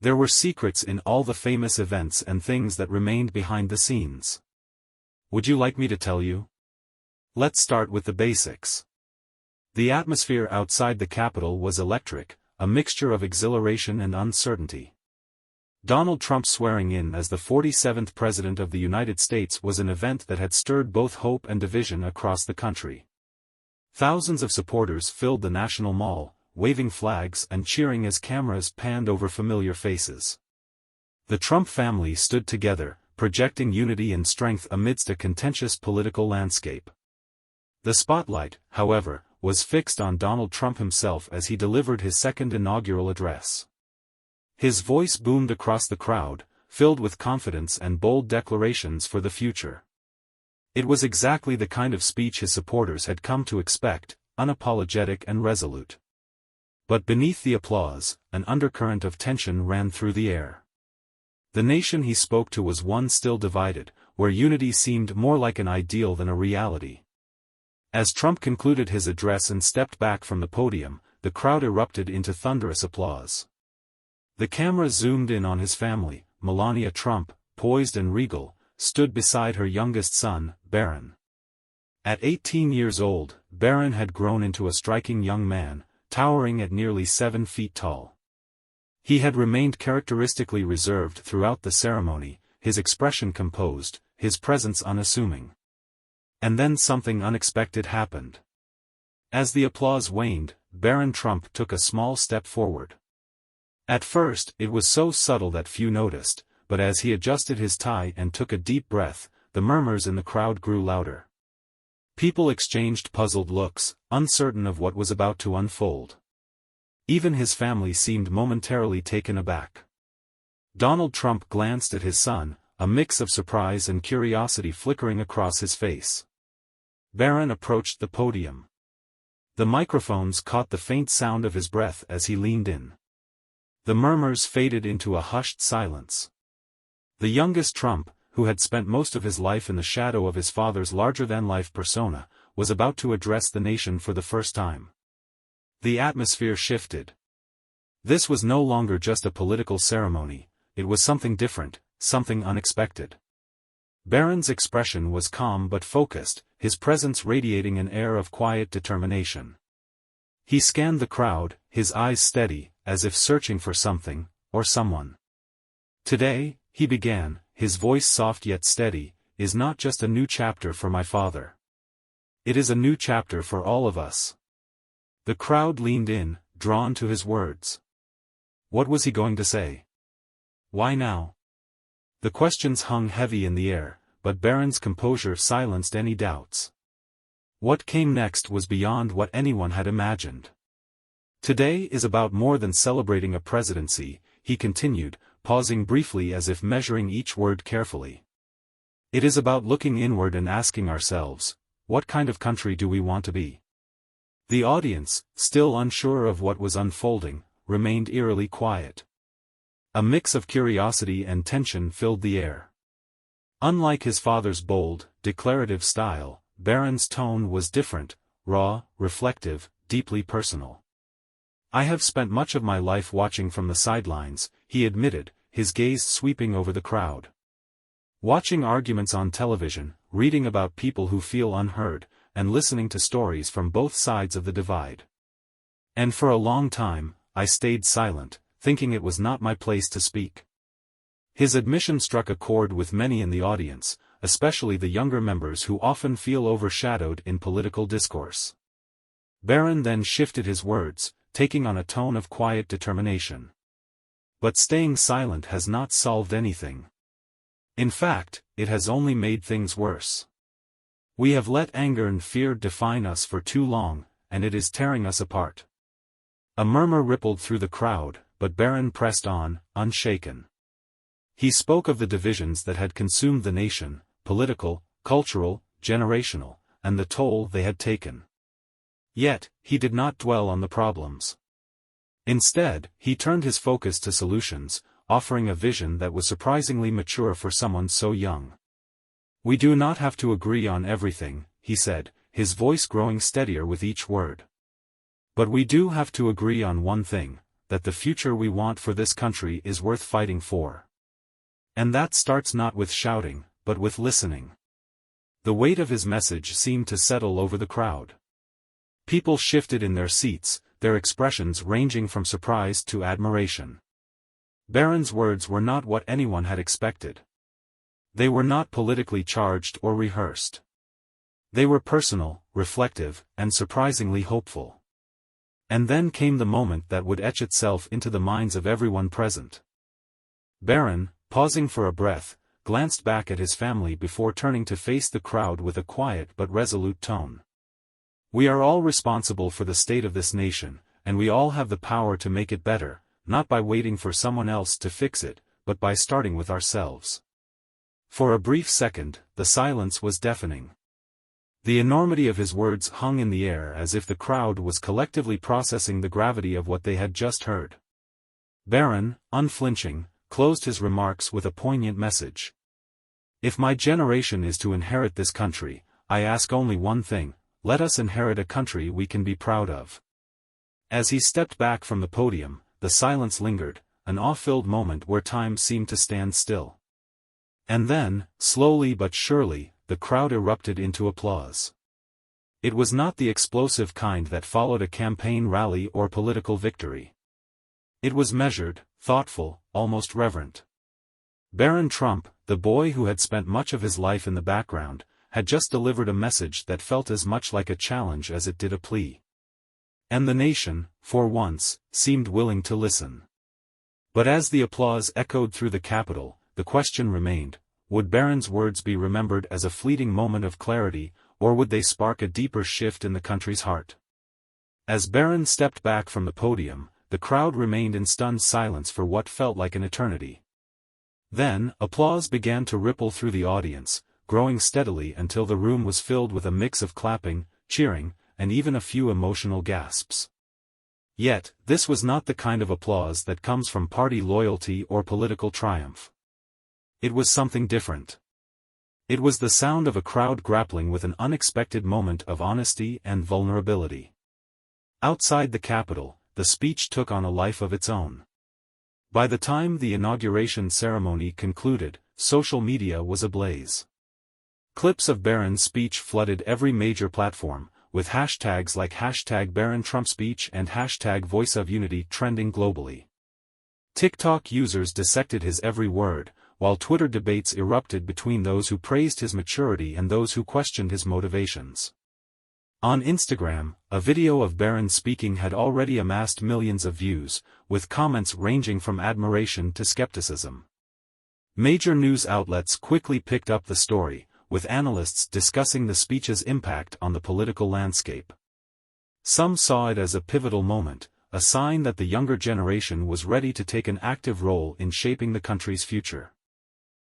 There were secrets in all the famous events and things that remained behind the scenes. Would you like me to tell you? Let's start with the basics. The atmosphere outside the Capitol was electric, a mixture of exhilaration and uncertainty. Donald Trump swearing in as the 47th President of the United States was an event that had stirred both hope and division across the country. Thousands of supporters filled the National Mall, waving flags and cheering as cameras panned over familiar faces. The Trump family stood together, projecting unity and strength amidst a contentious political landscape. The spotlight, however, was fixed on Donald Trump himself as he delivered his second inaugural address. His voice boomed across the crowd, filled with confidence and bold declarations for the future. It was exactly the kind of speech his supporters had come to expect, unapologetic and resolute. But beneath the applause, an undercurrent of tension ran through the air. The nation he spoke to was one still divided, where unity seemed more like an ideal than a reality. As Trump concluded his address and stepped back from the podium, the crowd erupted into thunderous applause. The camera zoomed in on his family. Melania Trump, poised and regal, stood beside her youngest son, Barron. At 18 years old, Barron had grown into a striking young man, towering at nearly 7 feet tall. He had remained characteristically reserved throughout the ceremony, his expression composed, his presence unassuming. And then something unexpected happened. As the applause waned, Barron Trump took a small step forward. At first, it was so subtle that few noticed, but as he adjusted his tie and took a deep breath, the murmurs in the crowd grew louder. People exchanged puzzled looks, uncertain of what was about to unfold. Even his family seemed momentarily taken aback. Donald Trump glanced at his son, a mix of surprise and curiosity flickering across his face. Barron approached the podium. The microphones caught the faint sound of his breath as he leaned in. The murmurs faded into a hushed silence. The youngest Trump, who had spent most of his life in the shadow of his father's larger-than-life persona, was about to address the nation for the first time. The atmosphere shifted. This was no longer just a political ceremony, it was something different, something unexpected. Barron's expression was calm but focused, his presence radiating an air of quiet determination. He scanned the crowd, his eyes steady, as if searching for something, or someone. Today, he began, his voice soft yet steady, is not just a new chapter for my father. It is a new chapter for all of us. The crowd leaned in, drawn to his words. What was he going to say? Why now? The questions hung heavy in the air, but Barron's composure silenced any doubts. What came next was beyond what anyone had imagined. Today is about more than celebrating a presidency, he continued, pausing briefly as if measuring each word carefully. It is about looking inward and asking ourselves, what kind of country do we want to be? The audience, still unsure of what was unfolding, remained eerily quiet. A mix of curiosity and tension filled the air. Unlike his father's bold, declarative style, Barron's tone was different, raw, reflective, deeply personal. I have spent much of my life watching from the sidelines, he admitted, his gaze sweeping over the crowd. Watching arguments on television, reading about people who feel unheard, and listening to stories from both sides of the divide. And for a long time, I stayed silent, thinking it was not my place to speak. His admission struck a chord with many in the audience, especially the younger members who often feel overshadowed in political discourse. Barron then shifted his words, taking on a tone of quiet determination. But staying silent has not solved anything. In fact, it has only made things worse. We have let anger and fear define us for too long, and it is tearing us apart. A murmur rippled through the crowd, but Barron pressed on, unshaken. He spoke of the divisions that had consumed the nation, political, cultural, generational, and the toll they had taken. Yet, he did not dwell on the problems. Instead, he turned his focus to solutions, offering a vision that was surprisingly mature for someone so young. We do not have to agree on everything, he said, his voice growing steadier with each word. But we do have to agree on one thing, that the future we want for this country is worth fighting for. And that starts not with shouting, but with listening. The weight of his message seemed to settle over the crowd. People shifted in their seats, their expressions ranging from surprise to admiration. Barron's words were not what anyone had expected. They were not politically charged or rehearsed. They were personal, reflective, and surprisingly hopeful. And then came the moment that would etch itself into the minds of everyone present. Barron, pausing for a breath, glanced back at his family before turning to face the crowd with a quiet but resolute tone. "We are all responsible for the state of this nation, and we all have the power to make it better, not by waiting for someone else to fix it, but by starting with ourselves." For a brief second, the silence was deafening. The enormity of his words hung in the air as if the crowd was collectively processing the gravity of what they had just heard. Barron, unflinching, closed his remarks with a poignant message. "If my generation is to inherit this country, I ask only one thing: let us inherit a country we can be proud of." As he stepped back from the podium, the silence lingered, an awe-filled moment where time seemed to stand still. And then, slowly but surely, the crowd erupted into applause. It was not the explosive kind that followed a campaign rally or political victory. It was measured, thoughtful, almost reverent. Barron Trump, the boy who had spent much of his life in the background, had just delivered a message that felt as much like a challenge as it did a plea. And the nation, for once, seemed willing to listen. But as the applause echoed through the Capitol, the question remained: would Barron's words be remembered as a fleeting moment of clarity, or would they spark a deeper shift in the country's heart? As Barron stepped back from the podium, the crowd remained in stunned silence for what felt like an eternity. Then, applause began to ripple through the audience, growing steadily until the room was filled with a mix of clapping, cheering, and even a few emotional gasps. Yet, this was not the kind of applause that comes from party loyalty or political triumph. It was something different. It was the sound of a crowd grappling with an unexpected moment of honesty and vulnerability. Outside the Capitol, the speech took on a life of its own. By the time the inauguration ceremony concluded, social media was ablaze. Clips of Barron's speech flooded every major platform, with hashtags like #BarronTrumpSpeech and #VoiceOfUnity trending globally. TikTok users dissected his every word, while Twitter debates erupted between those who praised his maturity and those who questioned his motivations. On Instagram, a video of Barron speaking had already amassed millions of views, with comments ranging from admiration to skepticism. Major news outlets quickly picked up the story, with analysts discussing the speech's impact on the political landscape. Some saw it as a pivotal moment, a sign that the younger generation was ready to take an active role in shaping the country's future.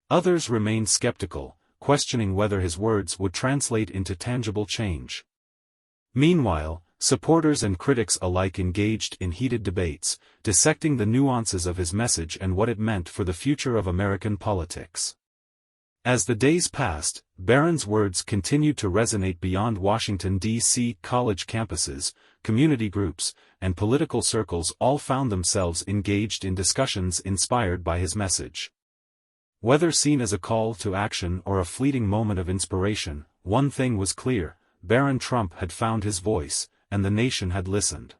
Others remained skeptical, questioning whether his words would translate into tangible change. Meanwhile, supporters and critics alike engaged in heated debates, dissecting the nuances of his message and what it meant for the future of American politics. As the days passed, Barron's words continued to resonate beyond Washington, D.C. College campuses, community groups, and political circles all found themselves engaged in discussions inspired by his message. Whether seen as a call to action or a fleeting moment of inspiration, one thing was clear: Barron Trump had found his voice, and the nation had listened.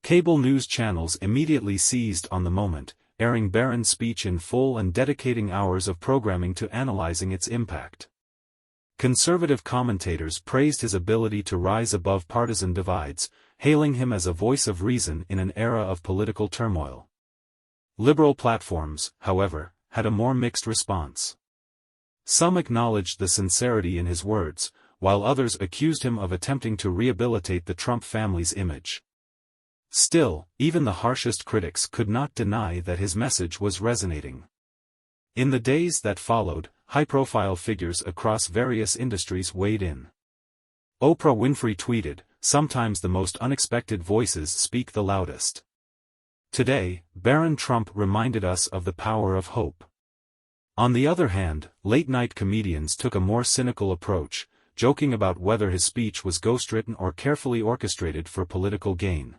Cable news channels immediately seized on the moment, airing Barron's speech in full and dedicating hours of programming to analyzing its impact. Conservative commentators praised his ability to rise above partisan divides, hailing him as a voice of reason in an era of political turmoil. Liberal platforms, however, had a more mixed response. Some acknowledged the sincerity in his words, while others accused him of attempting to rehabilitate the Trump family's image. Still, even the harshest critics could not deny that his message was resonating. In the days that followed, high-profile figures across various industries weighed in. Oprah Winfrey tweeted, "Sometimes the most unexpected voices speak the loudest." Today, Barron Trump reminded us of the power of hope. On the other hand, late-night comedians took a more cynical approach, joking about whether his speech was ghostwritten or carefully orchestrated for political gain.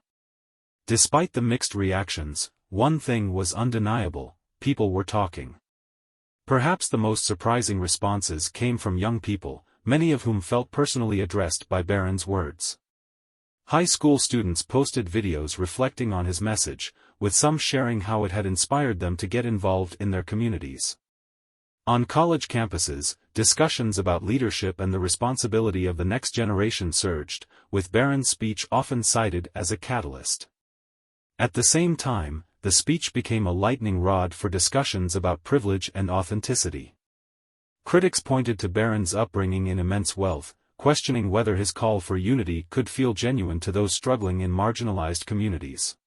Despite the mixed reactions, one thing was undeniable: people were talking. Perhaps the most surprising responses came from young people, many of whom felt personally addressed by Barron's words. High school students posted videos reflecting on his message, with some sharing how it had inspired them to get involved in their communities. On college campuses, discussions about leadership and the responsibility of the next generation surged, with Barron's speech often cited as a catalyst. At the same time, the speech became a lightning rod for discussions about privilege and authenticity. Critics pointed to Barron's upbringing in immense wealth, questioning whether his call for unity could feel genuine to those struggling in marginalized communities.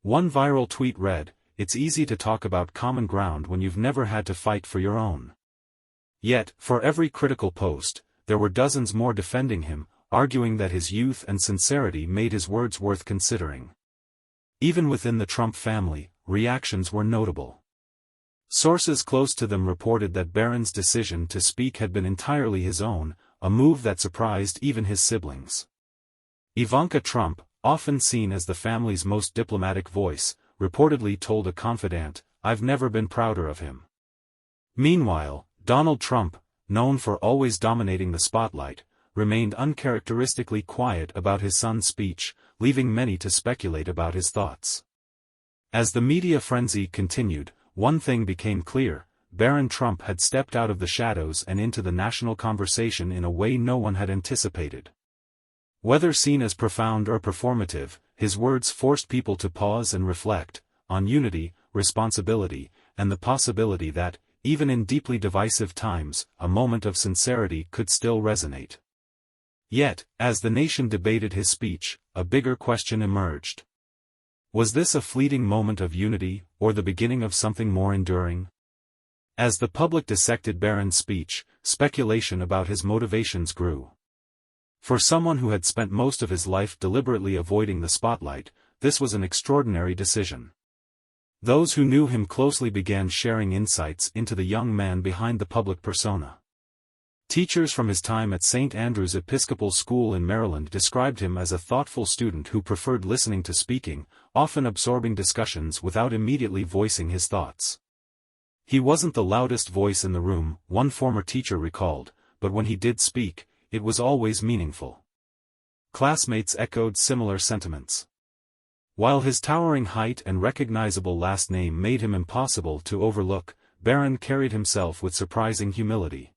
One viral tweet read, "It's easy to talk about common ground when you've never had to fight for your own." Yet, for every critical post, there were dozens more defending him, arguing that his youth and sincerity made his words worth considering. Even within the Trump family, reactions were notable. Sources close to them reported that Barron's decision to speak had been entirely his own, a move that surprised even his siblings. Ivanka Trump, often seen as the family's most diplomatic voice, reportedly told a confidant, "I've never been prouder of him." Meanwhile, Donald Trump, known for always dominating the spotlight, remained uncharacteristically quiet about his son's speech, leaving many to speculate about his thoughts. As the media frenzy continued, one thing became clear: Barron Trump had stepped out of the shadows and into the national conversation in a way no one had anticipated. Whether seen as profound or performative, his words forced people to pause and reflect on unity, responsibility, and the possibility that, even in deeply divisive times, a moment of sincerity could still resonate. Yet, as the nation debated his speech, a bigger question emerged. Was this a fleeting moment of unity, or the beginning of something more enduring? As the public dissected Barron's speech, speculation about his motivations grew. For someone who had spent most of his life deliberately avoiding the spotlight, this was an extraordinary decision. Those who knew him closely began sharing insights into the young man behind the public persona. Teachers from his time at St. Andrew's Episcopal School in Maryland described him as a thoughtful student who preferred listening to speaking, often absorbing discussions without immediately voicing his thoughts. He wasn't the loudest voice in the room, one former teacher recalled, but when he did speak, it was always meaningful. Classmates echoed similar sentiments. While his towering height and recognizable last name made him impossible to overlook, Barron carried himself with surprising humility.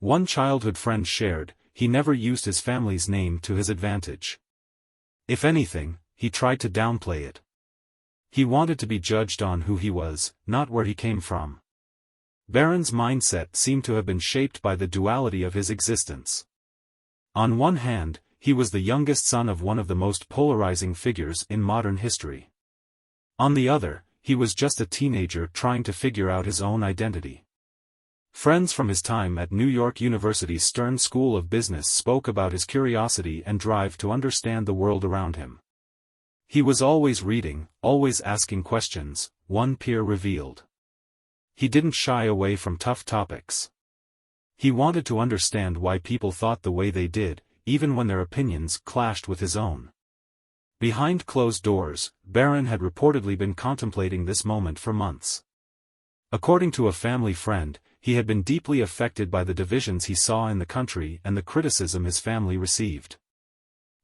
One childhood friend shared, he never used his family's name to his advantage. If anything, he tried to downplay it. He wanted to be judged on who he was, not where he came from. Barron's mindset seemed to have been shaped by the duality of his existence. On one hand, he was the youngest son of one of the most polarizing figures in modern history. On the other, he was just a teenager trying to figure out his own identity. Friends from his time at New York University's STUNS School of Business spoke about his curiosity and drive to understand the world around him. He was always reading, always asking questions, one peer revealed. He didn't shy away from tough topics. He wanted to understand why people thought the way they did, even when their opinions clashed with his own. Behind closed doors, Barron had reportedly been contemplating this moment for months. According to a family friend, he had been deeply affected by the divisions he saw in the country and the criticism his family received.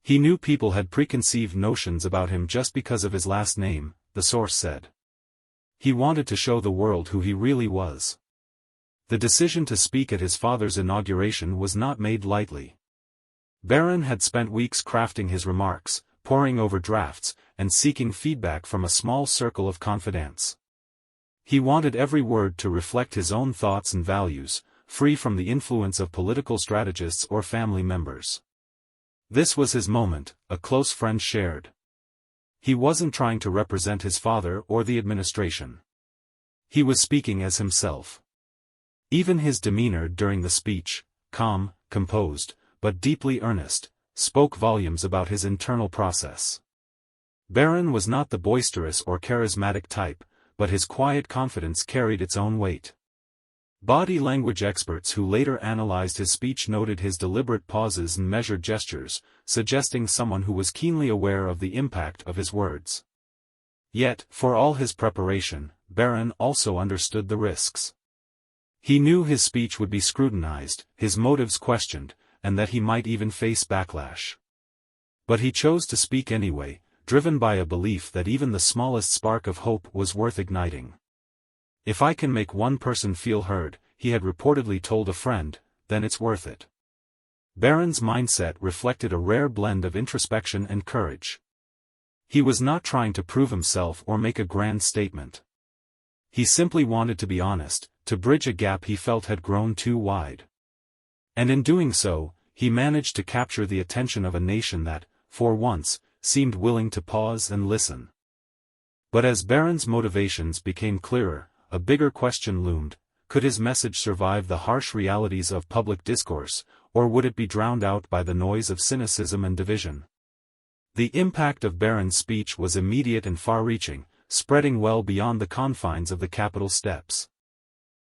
He knew people had preconceived notions about him just because of his last name, the source said. He wanted to show the world who he really was. The decision to speak at his father's inauguration was not made lightly. Barron had spent weeks crafting his remarks, poring over drafts, and seeking feedback from a small circle of confidants. He wanted every word to reflect his own thoughts and values, free from the influence of political strategists or family members. This was his moment, a close friend shared. He wasn't trying to represent his father or the administration. He was speaking as himself. Even his demeanor during the speech, calm, composed, but deeply earnest, spoke volumes about his internal process. Barron was not the boisterous or charismatic type, but his quiet confidence carried its own weight. Body language experts who later analyzed his speech noted his deliberate pauses and measured gestures, suggesting someone who was keenly aware of the impact of his words. Yet, for all his preparation, Barron also understood the risks. He knew his speech would be scrutinized, his motives questioned, and that he might even face backlash. But he chose to speak anyway, driven by a belief that even the smallest spark of hope was worth igniting. "If I can make one person feel heard," he had reportedly told a friend, "then it's worth it." Barron's mindset reflected a rare blend of introspection and courage. He was not trying to prove himself or make a grand statement. He simply wanted to be honest, to bridge a gap he felt had grown too wide. And in doing so, he managed to capture the attention of a nation that, for once, seemed willing to pause and listen. But as Barron's motivations became clearer, a bigger question loomed: could his message survive the harsh realities of public discourse, or would it be drowned out by the noise of cynicism and division? The impact of Barron's speech was immediate and far-reaching, spreading well beyond the confines of the Capitol steps.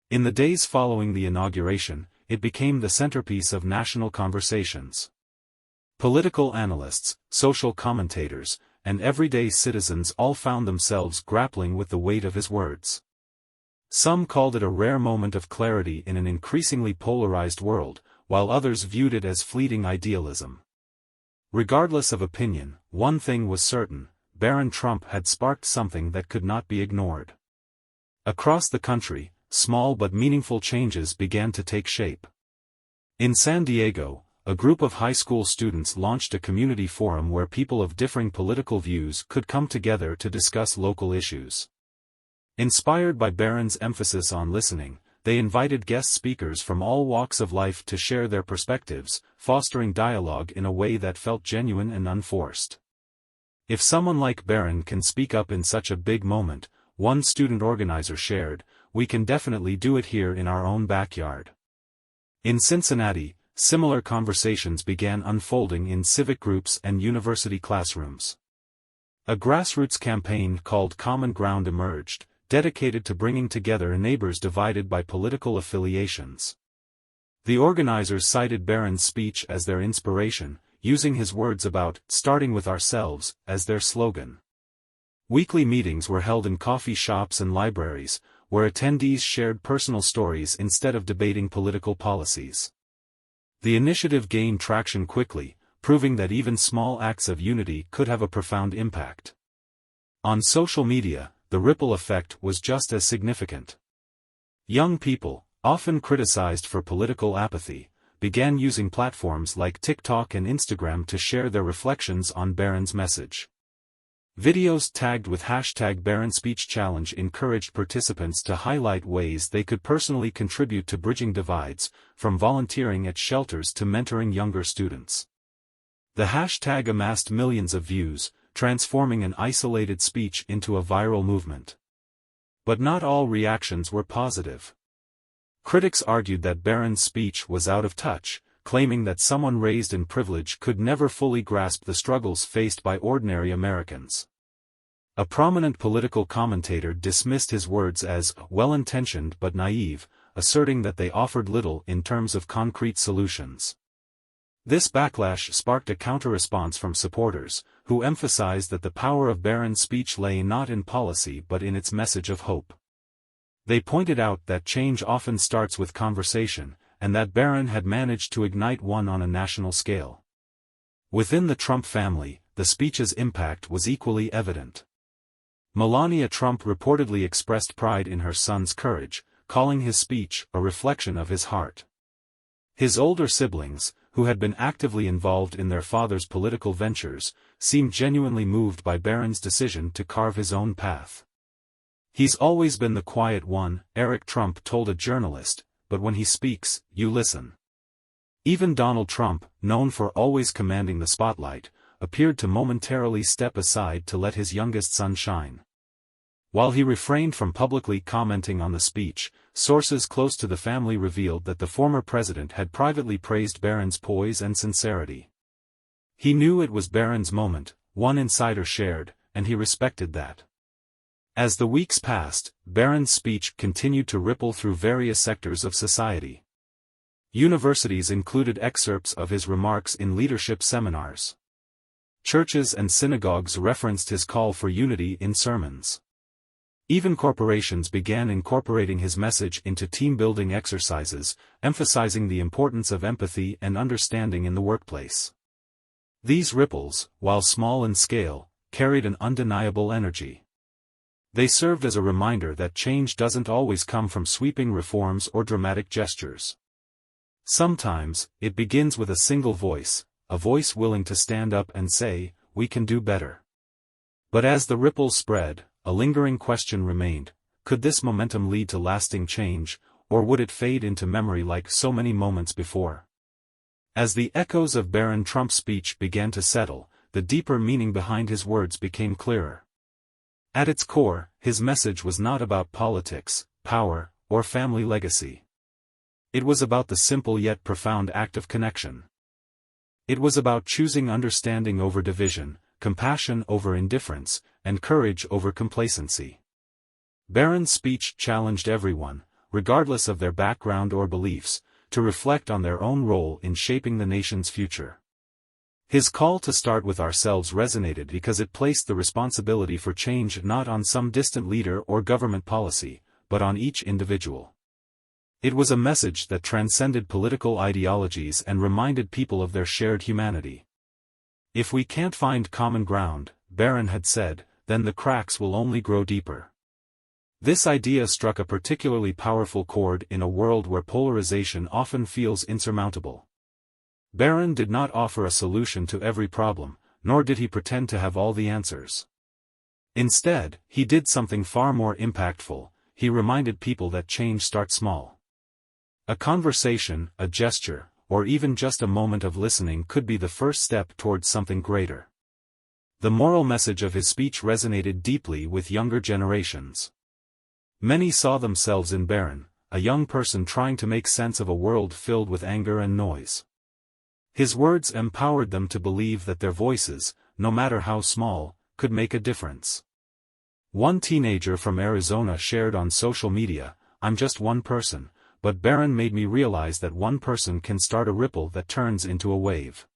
In the days following the inauguration, it became the centerpiece of national conversations. Political analysts, social commentators, and everyday citizens all found themselves grappling with the weight of his words. Some called it a rare moment of clarity in an increasingly polarized world, while others viewed it as fleeting idealism. Regardless of opinion, one thing was certain: Barron Trump had sparked something that could not be ignored. Across the country, small but meaningful changes began to take shape. In San Diego, a group of high school students launched a community forum where people of differing political views could come together to discuss local issues. Inspired by Barron's emphasis on listening, they invited guest speakers from all walks of life to share their perspectives, fostering dialogue in a way that felt genuine and unforced. "If someone like Barron can speak up in such a big moment," one student organizer shared, "we can definitely do it here in our own backyard." In Cincinnati, similar conversations began unfolding in civic groups and university classrooms. A grassroots campaign called Common Ground emerged, dedicated to bringing together neighbors divided by political affiliations. The organizers cited Barron's speech as their inspiration, using his words about "starting with ourselves" as their slogan. Weekly meetings were held in coffee shops and libraries, where attendees shared personal stories instead of debating political policies. The initiative gained traction quickly, proving that even small acts of unity could have a profound impact. On social media, the ripple effect was just as significant. Young people, often criticized for political apathy, began using platforms like TikTok and Instagram to share their reflections on Barron's message. Videos tagged with #BarronSpeechChallenge encouraged participants to highlight ways they could personally contribute to bridging divides, from volunteering at shelters to mentoring younger students. The hashtag amassed millions of views, transforming an isolated speech into a viral movement. But not all reactions were positive. Critics argued that Barron's speech was out of touch, claiming that someone raised in privilege could never fully grasp the struggles faced by ordinary Americans. A prominent political commentator dismissed his words as well-intentioned but naive, asserting that they offered little in terms of concrete solutions. This backlash sparked a counter-response from supporters, who emphasized that the power of Barron's speech lay not in policy but in its message of hope. They pointed out that change often starts with conversation, and that Barron had managed to ignite one on a national scale. Within the Trump family, the speech's impact was equally evident. Melania Trump reportedly expressed pride in her son's courage, calling his speech a reflection of his heart. His older siblings, who had been actively involved in their father's political ventures, seemed genuinely moved by Barron's decision to carve his own path. "He's always been the quiet one," Eric Trump told a journalist, "but when he speaks, you listen." Even Donald Trump, known for always commanding the spotlight, appeared to momentarily step aside to let his youngest son shine. While he refrained from publicly commenting on the speech, sources close to the family revealed that the former president had privately praised Barron's poise and sincerity. He knew it was Barron's moment, one insider shared, and he respected that. As the weeks passed, Barron's speech continued to ripple through various sectors of society. Universities included excerpts of his remarks in leadership seminars. Churches and synagogues referenced his call for unity in sermons. Even corporations began incorporating his message into team-building exercises, emphasizing the importance of empathy and understanding in the workplace. These ripples, while small in scale, carried an undeniable energy. They served as a reminder that change doesn't always come from sweeping reforms or dramatic gestures. Sometimes, it begins with a single voice, a voice willing to stand up and say, "We can do better." But as the ripples spread, a lingering question remained: could this momentum lead to lasting change, or would it fade into memory like so many moments before? As the echoes of Barron Trump's speech began to settle, the deeper meaning behind his words became clearer. At its core, his message was not about politics, power, or family legacy. It was about the simple yet profound act of connection. It was about choosing understanding over division, compassion over indifference, and courage over complacency. Barron's speech challenged everyone, regardless of their background or beliefs, to reflect on their own role in shaping the nation's future. His call to start with ourselves resonated because it placed the responsibility for change not on some distant leader or government policy, but on each individual. It was a message that transcended political ideologies and reminded people of their shared humanity. If we can't find common ground, Barron had said, then the cracks will only grow deeper. This idea struck a particularly powerful chord in a world where polarization often feels insurmountable. Barron did not offer a solution to every problem, nor did he pretend to have all the answers. Instead, he did something far more impactful: he reminded people that change starts small. A conversation, a gesture, or even just a moment of listening could be the first step towards something greater. The moral message of his speech resonated deeply with younger generations. Many saw themselves in Barron, a young person trying to make sense of a world filled with anger and noise. His words empowered them to believe that their voices, no matter how small, could make a difference. One teenager from Arizona shared on social media, "I'm just one person, but Barron made me realize that one person can start a ripple that turns into a wave."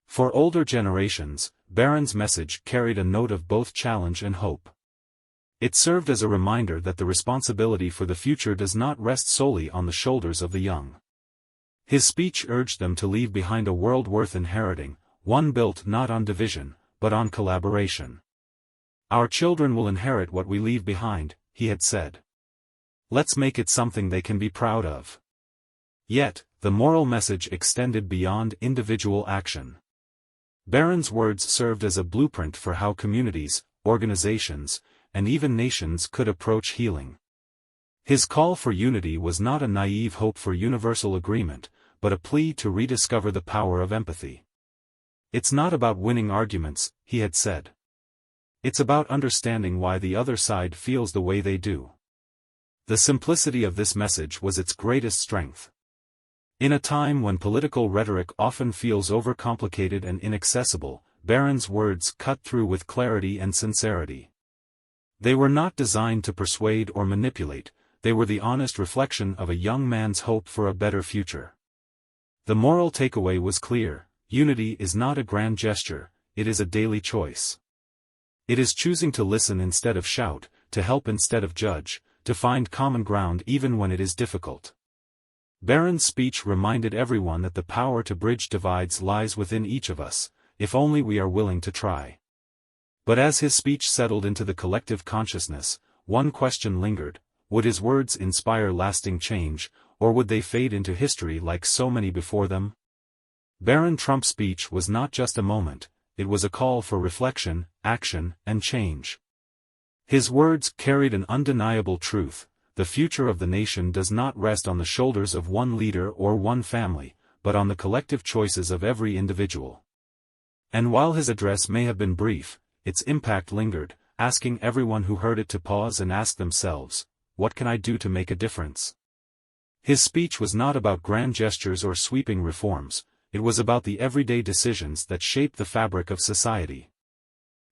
For older generations, Barron's message carried a note of both challenge and hope. It served as a reminder that the responsibility for the future does not rest solely on the shoulders of the young. His speech urged them to leave behind a world worth inheriting, one built not on division, but on collaboration. "Our children will inherit what we leave behind," he had said. "Let's make it something they can be proud of." Yet, the moral message extended beyond individual action. Barron's words served as a blueprint for how communities, organizations, and even nations could approach healing. His call for unity was not a naive hope for universal agreement, but a plea to rediscover the power of empathy. "It's not about winning arguments," he had said. "It's about understanding why the other side feels the way they do." The simplicity of this message was its greatest strength. In a time when political rhetoric often feels overcomplicated and inaccessible, Barron's words cut through with clarity and sincerity. They were not designed to persuade or manipulate, they were the honest reflection of a young man's hope for a better future. The moral takeaway was clear: unity is not a grand gesture, it is a daily choice. It is choosing to listen instead of shout, to help instead of judge, to find common ground even when it is difficult. Barron's speech reminded everyone that the power to bridge divides lies within each of us, if only we are willing to try. But as his speech settled into the collective consciousness, one question lingered: would his words inspire lasting change, or would they fade into history like so many before them? Barron Trump's speech was not just a moment, it was a call for reflection, action, and change. His words carried an undeniable truth: the future of the nation does not rest on the shoulders of one leader or one family, but on the collective choices of every individual. And while his address may have been brief, its impact lingered, asking everyone who heard it to pause and ask themselves, "What can I do to make a difference?" His speech was not about grand gestures or sweeping reforms, it was about the everyday decisions that shape the fabric of society.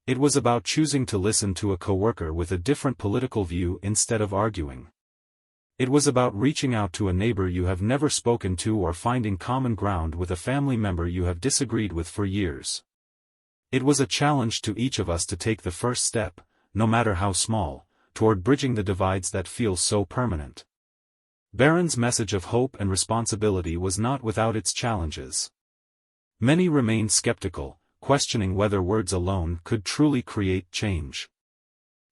It was about choosing to listen to a coworker with a different political view instead of arguing. It was about reaching out to a neighbor you have never spoken to or finding common ground with a family member you have disagreed with for years. It was a challenge to each of us to take the first step, no matter how small, toward bridging the divides that feel so permanent. Barron's message of hope and responsibility was not without its challenges. Many remained skeptical, questioning whether words alone could truly create change.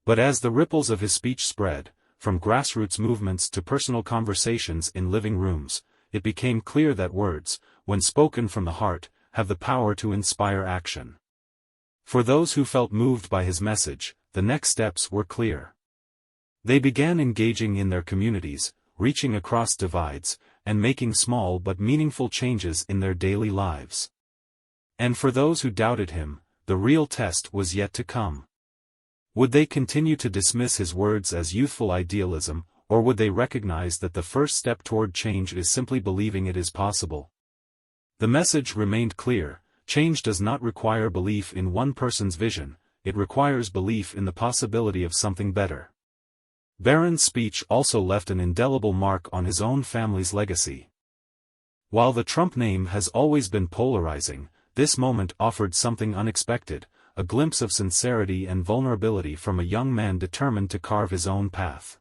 But as the ripples of his speech spread, from grassroots movements to personal conversations in living rooms, it became clear that words, when spoken from the heart, have the power to inspire action. For those who felt moved by his message, the next steps were clear. They began engaging in their communities, reaching across divides, and making small but meaningful changes in their daily lives. And for those who doubted him, the real test was yet to come. Would they continue to dismiss his words as youthful idealism, or would they recognize that the first step toward change is simply believing it is possible? The message remained clear: change does not require belief in one person's vision, it requires belief in the possibility of something better. Barron's speech also left an indelible mark on his own family's legacy. While the Trump name has always been polarizing, this moment offered something unexpected, a glimpse of sincerity and vulnerability from a young man determined to carve his own path.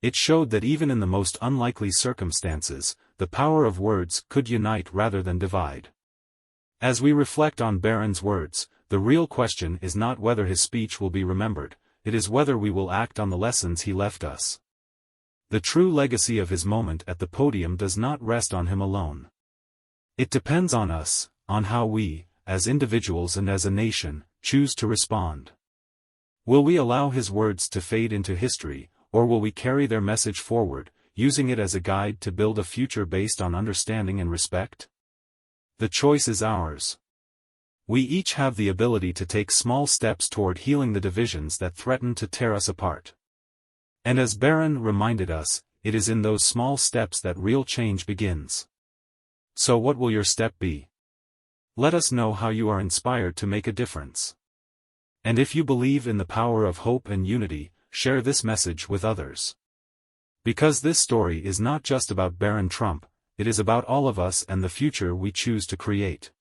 It showed that even in the most unlikely circumstances, the power of words could unite rather than divide. As we reflect on Barron's words, the real question is not whether his speech will be remembered, it is whether we will act on the lessons he left us. The true legacy of his moment at the podium does not rest on him alone. It depends on us, on how we, as individuals and as a nation, choose to respond. Will we allow his words to fade into history, or will we carry their message forward, using it as a guide to build a future based on understanding and respect? The choice is ours. We each have the ability to take small steps toward healing the divisions that threaten to tear us apart. And as Barron reminded us, it is in those small steps that real change begins. So what will your step be? Let us know how you are inspired to make a difference. And if you believe in the power of hope and unity, share this message with others. Because this story is not just about Barron Trump, it is about all of us and the future we choose to create.